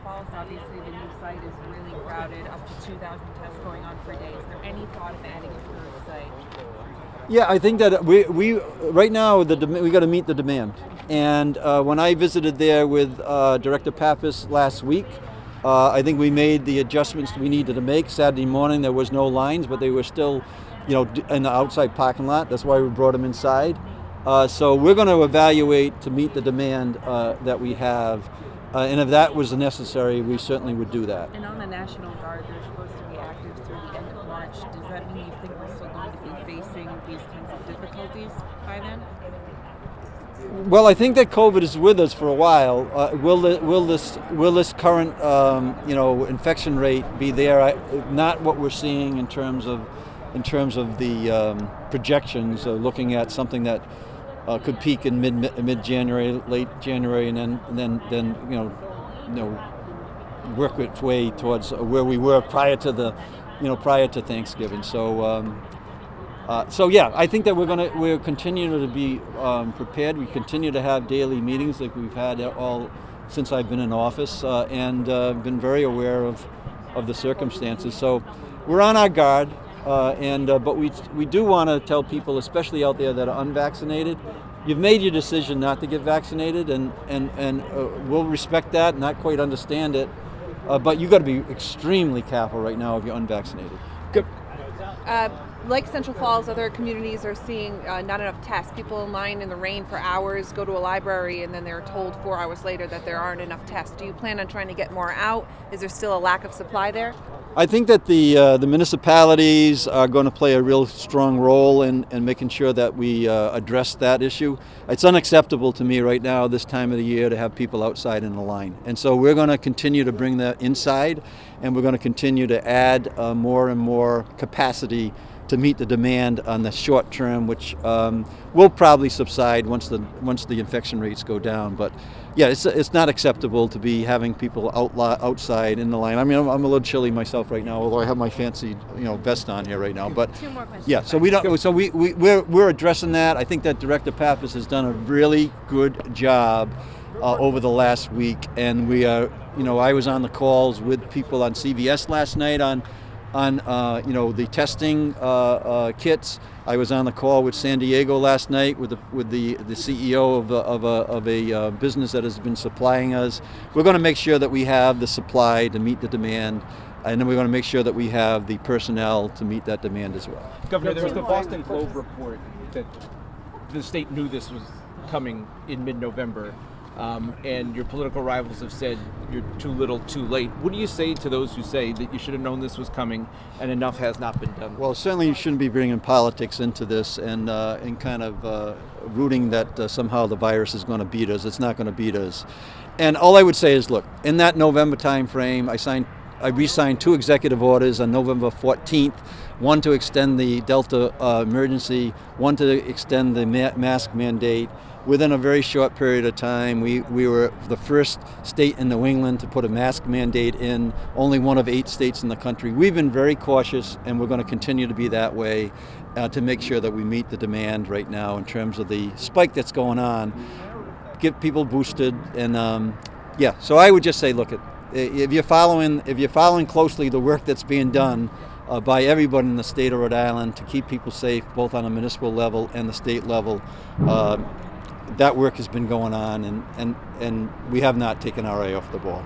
Falls, obviously the new site is really crowded, up to 2,000 tests going on per day. Is there any thought of adding a third site? Yeah, I think that we right now we got to meet the demand. And when I visited there with Director Pappas last week, I think we made the adjustments we needed to make. Saturday morning there was no lines, but they were still, in the outside parking lot. That's why we brought them inside. So we're going to evaluate to meet the demand that we have, and if that was necessary, we certainly would do that. And on the National Guard, they're supposed to be active through the end of March. Does that mean you think we're still going to be facing these kinds of difficulties by then? Well, I think that COVID is with us for a while. Will this current infection rate be there? Not what we're seeing in terms of the projections. Looking at something that could peak in mid January, late January, and then work its way towards where we were prior to Thanksgiving. So yeah, I think that we're continuing to be prepared. We continue to have daily meetings like we've had all since I've been in office, and been very aware of the circumstances. So we're on our guard, but we do want to tell people, especially out there that are unvaccinated, you've made your decision not to get vaccinated, and we'll respect that, not quite understand it, but you got to be extremely careful right now if you're unvaccinated. Good. Like Central Falls, other communities are seeing not enough tests. People in line in the rain for hours go to a library and then they're told 4 hours later that there aren't enough tests. Do you plan on trying to get more out? Is there still a lack of supply there? I think that the municipalities are going to play a real strong role in making sure that we address that issue. It's unacceptable to me right now this time of the year to have people outside in the line. And so we're going to continue to bring that inside, and we're going to continue to add more and more capacity to meet the demand on the short term, which will probably subside once the infection rates go down. But yeah, it's not acceptable to be having people outside in the line. I mean, I'm a little chilly myself right now, although I have my fancy vest on here right now. But 2 more questions. yeah, so we're addressing that. I think that Director Pappas has done a really good job over the last week, and we are, I was on the calls with people on CVS last night on the testing kits. I was on the call with San Diego last night with the CEO of a business that has been supplying us. We're going to make sure that we have the supply to meet the demand, and then we're going to make sure that we have the personnel to meet that demand as well. Governor, there was the Boston Globe report that the state knew this was coming in mid-November. And your political rivals have said you're too little, too late. What do you say to those who say that you should have known this was coming and enough has not been done? Well, certainly you shouldn't be bringing politics into this and kind of rooting that somehow the virus is going to beat us. It's not going to beat us. And all I would say is, look, in that November time frame, I re-signed 2 executive orders on November 14th, one to extend the Delta emergency, one to extend the mask mandate. Within a very short period of time, we were the first state in New England to put a mask mandate in, only one of 8 states in the country. We've been very cautious, and we're going to continue to be that way to make sure that we meet the demand right now in terms of the spike that's going on, get people boosted, and so I would just say, look, if you're following closely the work that's being done by everybody in the state of Rhode Island to keep people safe, both on a municipal level and the state level, that work has been going on, and we have not taken our eye off the ball.